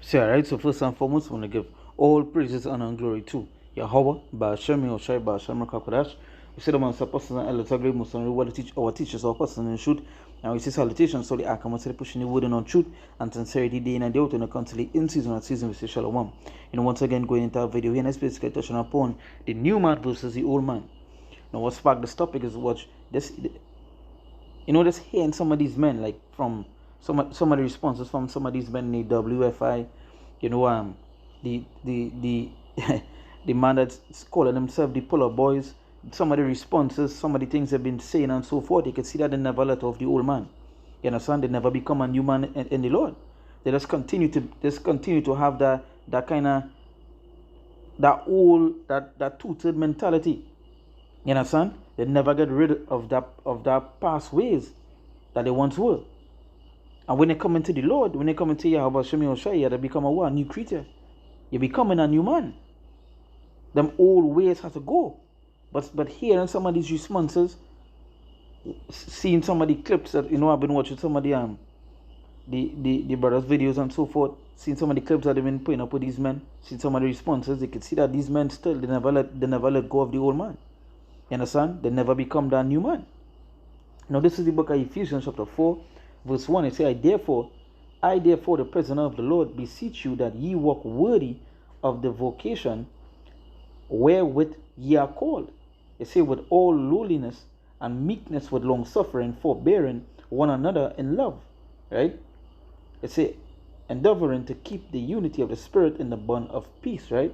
So, alright, so first and foremost, I want to give all praises, honor, and glory to Yahweh, Ba'ashem, Yoshai, Ba'ashem, Rakakadash. We say the man, person, and let's agree, Muslim, what teach our teachers, our person, and shoot. And we say salutations, so the Akam, say pushing the word on truth and sincerity, day in and day out, and constantly in season and season, we say Shalom. Once again, going into our video here, and basically touching upon the new man versus the old man. Now, what sparked this topic is watch this, just hearing some of these men, like from some of the responses from some of these men in the WFI, the the man that's calling himself the Puller Boys, some of the responses, some of the things they've been saying and so forth, you can see that they never let off the old man. You understand? They never become a new man in the Lord. They just continue to have that kind of that two-third mentality. You understand? They never get rid of that past ways that they once were. And when they come into the Lord, when they come into Yahweh Shem Yoshai, they become a new creature. You're becoming a new man. Them old ways have to go. But hearing some of these responses, seeing some of the clips that I've been watching some of the brothers' videos and so forth, seeing some of the clips that they've been putting up with these men, seeing some of the responses, you can see that these men still they never let go of the old man. You understand? They never become that new man. Now this is the book of Ephesians chapter 4, verse 1. It says, I therefore, the prisoner of the Lord, beseech you that ye walk worthy of the vocation wherewith ye are called. It says, with all lowliness and meekness, with long suffering, forbearing one another in love. Right? It says, endeavoring to keep the unity of the Spirit in the bond of peace. Right?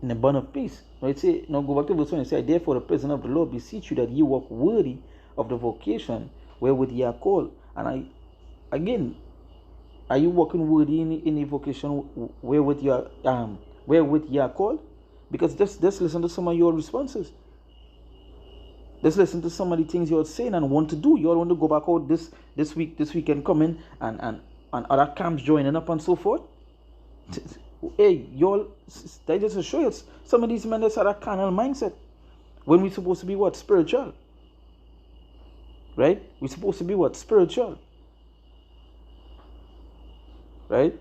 In the bond of peace. Now it say, now go back to verse 1. It says, therefore the prisoner of the Lord beseech you that ye walk worthy of the vocation wherewith ye are called. And are you walking worthy in the vocation wherewith ye are called? Because just listen to some of your responses. Just listen to some of the things you're saying and want to do. You all want to go back out this weekend coming and other camps joining up and so forth. Hey, y'all, that just to show you some of these men that have a carnal mindset. When we're supposed to be what? Spiritual. Right? We're supposed to be what? Spiritual. Right?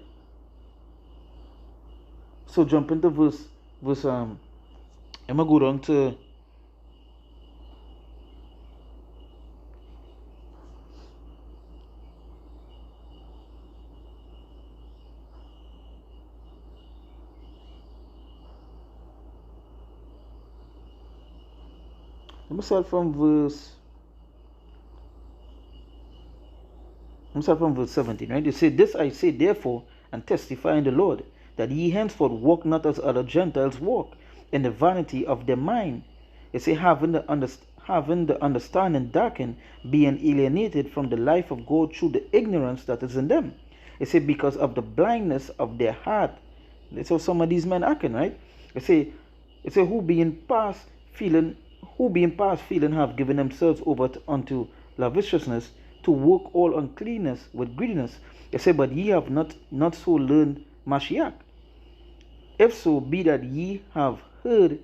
So jump into verse I'm gonna go down to let me start from verse 17, right? They say, this I say therefore, and testify in the Lord, that ye henceforth walk not as other Gentiles walk, in the vanity of their mind. They say, having the understanding darkened, being alienated from the life of God through the ignorance that is in them. They say, because of the blindness of their heart. That's how some of these men acting, right? They say, who being past feeling have given themselves over unto lasciviousness, to work all uncleanness with greediness. They say, but ye have not so learned Mashiach. If so be that ye have heard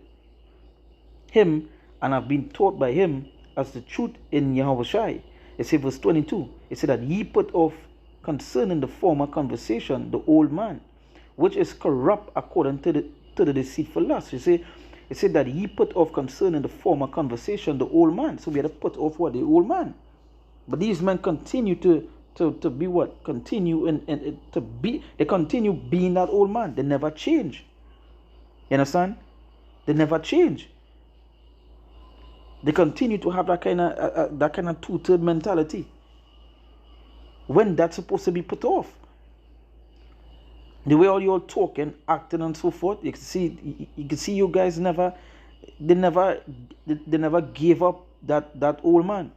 him and have been taught by him as the truth in Yahushai. It says verse 22. It said that ye put off concerning the former conversation the old man, which is corrupt according to the deceitful lust. It said that ye put off concerning the former conversation the old man. So we had to put off what? The old man. But these men continue to be what? They continue being that old man. They never change. You understand? They never change. They continue to have that kind of two-third mentality. When that's supposed to be put off. The way all you're talking, acting and so forth, you can see you guys never gave up that old man.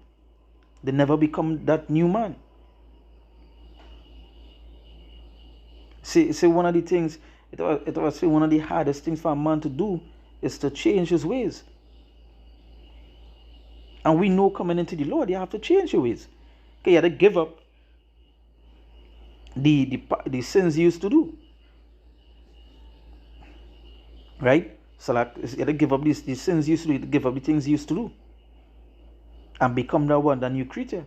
They never become that new man. See, one of the things, it was one of the hardest things for a man to do is to change his ways. And we know coming into the Lord, you have to change your ways. Okay, you have to give up the sins you used to do. Right? So like, you have to give up these sins you used to do, give up the things you used to do. And become that new creature.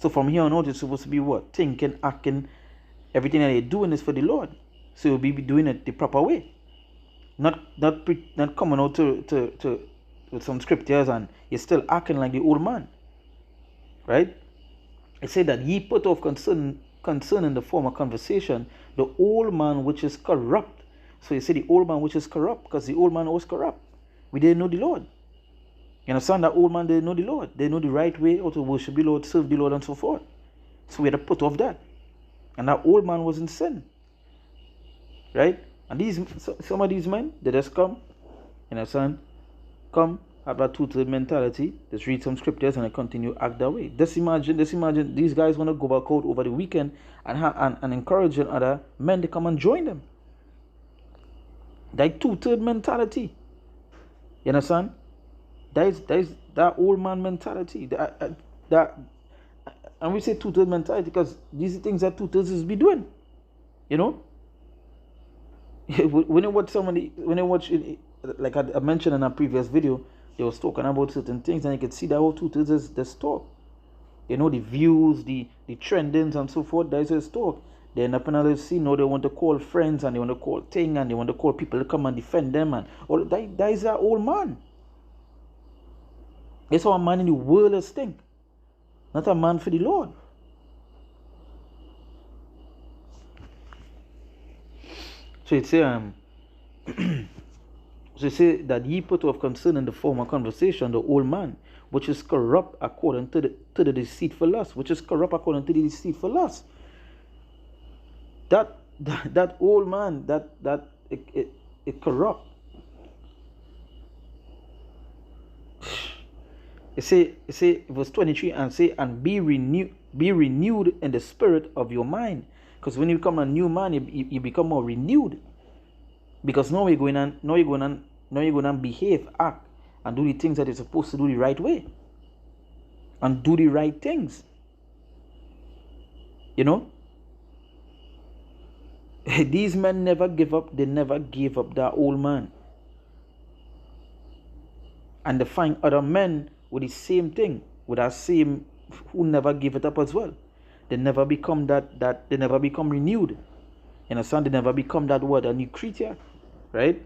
So from here on out, it's supposed to be what? Thinking, acting, Everything that they're doing is for the Lord. So you'll be doing it the proper way. Not coming out to with some scriptures and you're still acting like the old man. Right? It said that ye put off concerning the former conversation, the old man which is corrupt. So you say the old man which is corrupt, because the old man was corrupt. We didn't know the Lord. You understand? That old man didn't know the Lord. They know the right way how to worship the Lord, serve the Lord, and so forth. So we had to put off that. And that old man was in sin. Right? And some of these men, they just come, you understand? Come, have that two-third mentality, just read some scriptures and they continue act that way. Just imagine these guys want to go back out over the weekend and encouraging other men to come and join them. That two-third mentality. You understand? That is that old man mentality. That and we say two-third mentality because these are things that two-thirds is be doing. You know? When you watch it, like I mentioned in a previous video, they was talking about certain things and you could see that all two-thirds is the talk. You know, the views, the trendings and so forth, that is his talk. They end up in a scene now they want to call friends and they want to call things and they want to call people to come and defend them and all that is that old man. That's how a man in the world is think. Not a man for the Lord. So it say so it say that ye put off concerning the former conversation, the old man, which is corrupt according to the deceitful lust, which is corrupt according to the deceitful lust. That old man, it corrupt. It say verse 23 and say and be renewed in the spirit of your mind. Because when you become a new man, you become more renewed. Because now you're going to behave, act, and do the things that you're supposed to do the right way. And do the right things. You know? These men never give up. They never gave up that old man. And they find other men with the same thing, with that same, who never give it up as well. They never become that they never become renewed. You understand? They never become that word, a new creature. Right?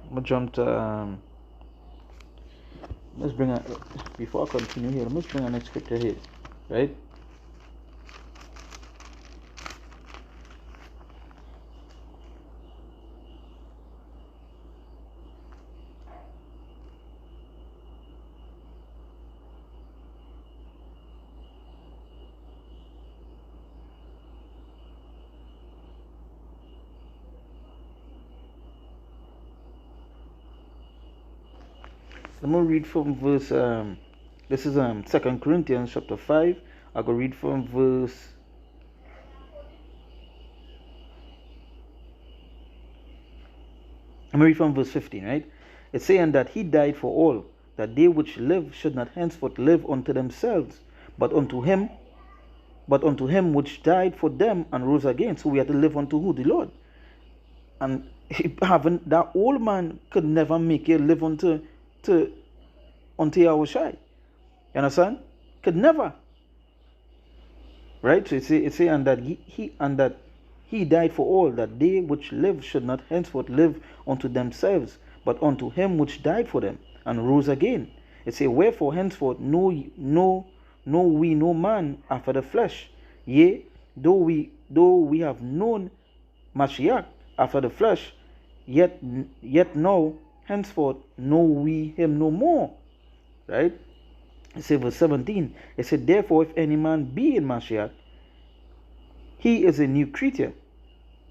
I'm gonna jump to let's bring before I continue here, let's bring our next scripture here. Right? I'm going to read from verse, this is 2 Corinthians chapter 5. I'll go read from verse, I'm going to read from verse 15, right? It's saying that he died for all, that they which live should not henceforth live unto themselves, but unto him which died for them and rose again. So we have to live unto who? The Lord. And having that old man could never make you live unto Yahushua. You understand? Could never. Right? So it's saying that he died for all, that they which live should not henceforth live unto themselves, but unto him which died for them and rose again. It say, wherefore henceforth know we no man after the flesh. Yea, though we have known Mashiach after the flesh, yet now henceforth know we him no more. Right? It says verse 17. It said, therefore if any man be in Mashiach, he is a new creature.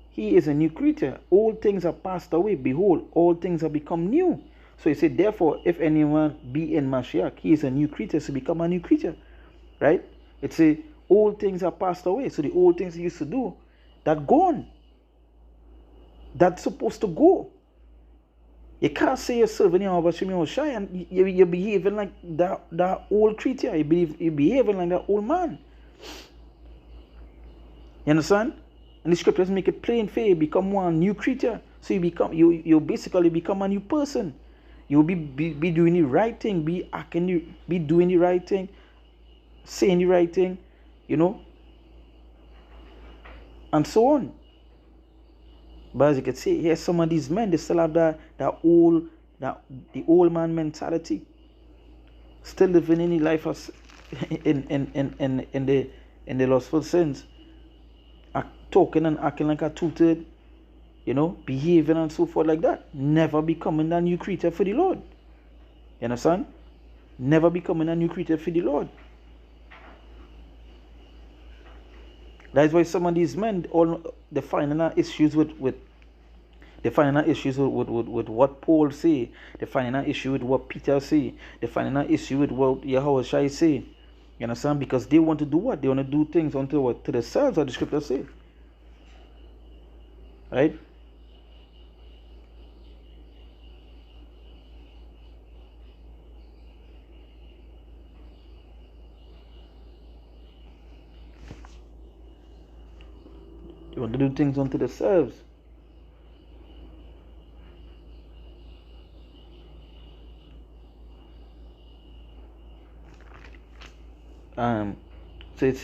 He is a new creature. All things are passed away. Behold, all things have become new. So he said, therefore if anyone be in Mashiach, he is a new creature, so become a new creature. Right? It says all things are passed away. So the old things he used to do, that gone. That's supposed to go. You can't say you're serving Yahushua and you're behaving like that old creature. You're behaving like that old man. You understand? And the scriptures make it plain for you become one new creature. So you basically become a new person. You'll be doing the right thing, be doing the right thing, saying the right thing, you know, and so on. But as you can see here, some of these men, they still have the old man mentality, still living in the life of in the lustful sins, talking and acting like a tutored, you know, behaving and so forth like that, never becoming a new creature for the Lord. You understand? Never becoming a new creature for the Lord. That is why some of these men, all they finding issues with they finding issues with what Paul say. They finding an issue with what Peter say. They finding an issue with what Yahushua say. You understand? Because they want to do what? They want to do things unto what? To themselves, as the scripture say. Right? They want to do things unto themselves. So it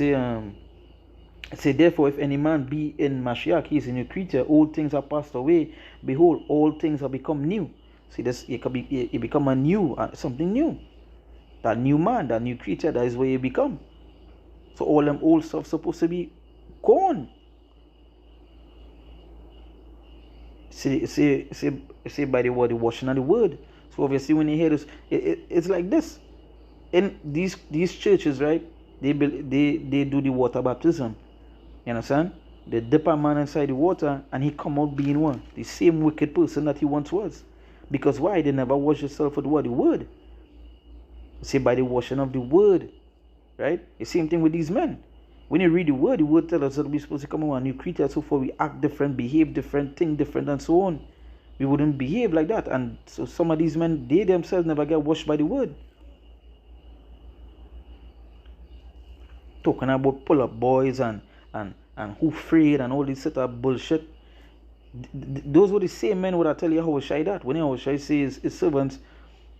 say therefore, if any man be in Mashiach, he is a new creature. All things are passed away. Behold, all things have become new. See this, it become a new, something new. That new man, that new creature, that is where you become. So all them old stuff supposed to be gone. See by the word, the washing of the word. So obviously when you hear this, it's like this. In these churches, right? They do the water baptism. You understand? They dip a man inside the water and he come out being one, the same wicked person that he once was. Because why? They never wash themselves with what? The word. See, by the washing of the word, right? The same thing with these men. When you read the word tells us that we're supposed to come out a new creature, so far we act different, behave different, think different, and so on. We wouldn't behave like that. And so some of these men, they themselves never get washed by the word. Talking about pull up boys and who afraid and all this sort of bullshit. Those were the same men would have tell you how shy that. When Yahushua says his servants,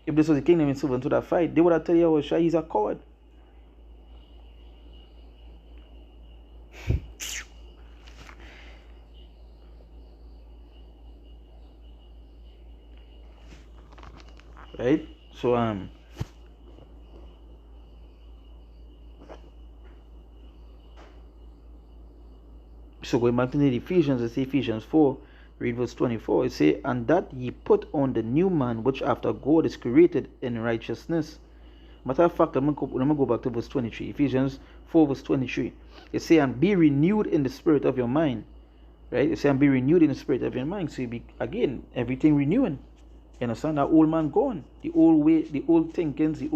if this was the kingdom, his servants would have fight, they would have tell you Yahushua he's a coward. Right? So going back to the Ephesians, it's Ephesians 4, read verse 24. It say, and that ye put on the new man, which after God is created in righteousness. Matter of fact, let me go back to verse 23. Ephesians 4, verse 23. It say, and be renewed in the spirit of your mind. Right? It say, and be renewed in the spirit of your mind. So you be, again, everything renewing. You understand? That old man gone. The old way, the old thinkings, the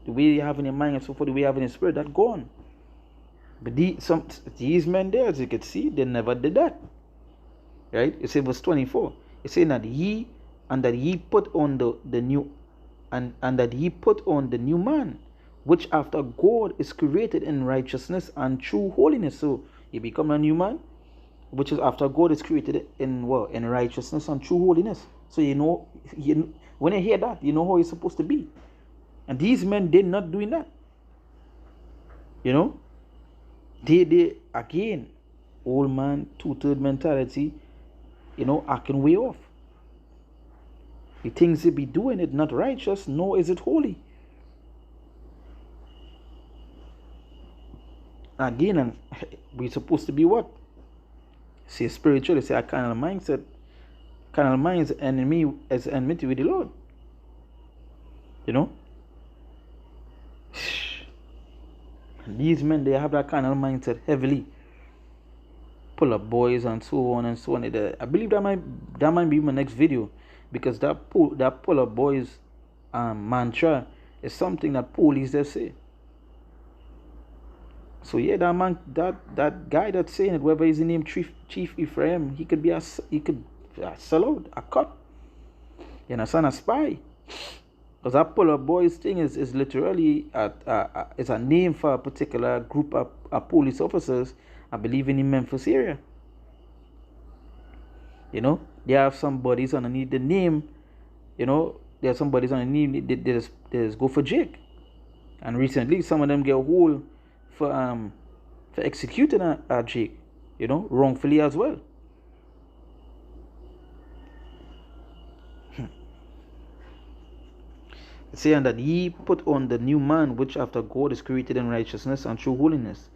way you have in your mind and so forth, the way you have in your spirit, that gone. But these men there, as you can see, they never did that. Right? It says verse 24. It says that ye put on the new and that ye put on the new man, which after God is created in righteousness and true holiness. So you become a new man, which is after God is created in what? In righteousness and true holiness. So when you hear that, you know how you're supposed to be. And these men, they're not doing that. You know? They again, old man, two-third mentality, you know, acting way off. The things they be doing it not righteous, nor is it holy. Again, and we're supposed to be what? Say spiritually, say a carnal mindset. Carnal mind is enmity with the Lord. You know? And these men, they have that carnal mindset heavily. Pull up boys and so on and so on. I believe that might be my next video, because that pull up boys mantra is something that police they say. So yeah, that guy that's saying it, whether he's named Chief Ephraim, he could sell out, a cut. You understand? A spy. Because that pull up boys thing is literally it's a name for a particular group of police officers, I believe, in the Memphis area. You know, they have some bodies underneath the name. You know, there are some bodies underneath. They just go for Jake. And recently, some of them get a hole for executing a Jake, wrongfully as well. Saying that ye put on the new man, which after God is created in righteousness and true holiness.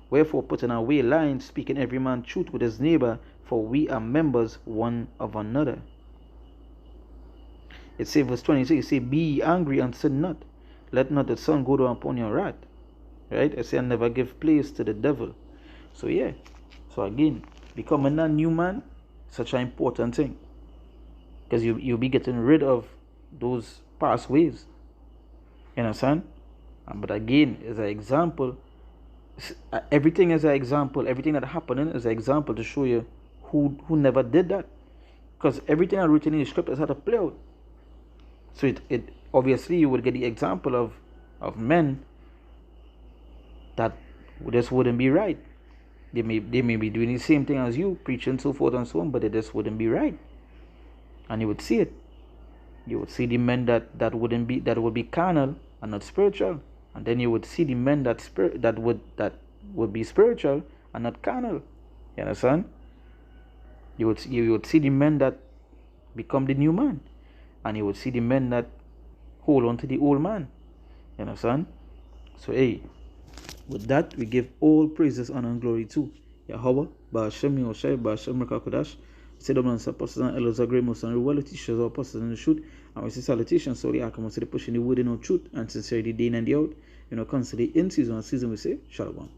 Wherefore, putting away lying, speaking every man truth with his neighbor, for we are members one of another. It says, verse 26, it says, be ye angry and sin not. Let not the sun go down upon your wrath. Right? It says, never give place to the devil. So yeah. So again, becoming a new man, such an important thing. Because you'll be getting rid of those past ways. You understand? But again, as an example, everything is an example. Everything that happened is an example to show you who never did that. Because everything I written in the script is how to play out. So it obviously you would get the example of men that just wouldn't be right. They may be doing the same thing as you, preaching so forth and so on, but they just wouldn't be right. And you would see it. You would see the men that would be carnal and not spiritual, and then you would see the men that would be spiritual and not carnal. You understand? You would see the men that become the new man, and you would see the men that hold on to the old man. You understand? So hey, with that we give all praises, honor, and glory to Yahweh, Ba'ashem Yoshai, Ba'ashem Rakakodash. Say the man's apostles and elders are great, most and real teachers, our apostles in the truth, and we say salutations. So I come to the pushing the word in our truth and sincerity day in and day out. Constantly in season and season we say Shalom.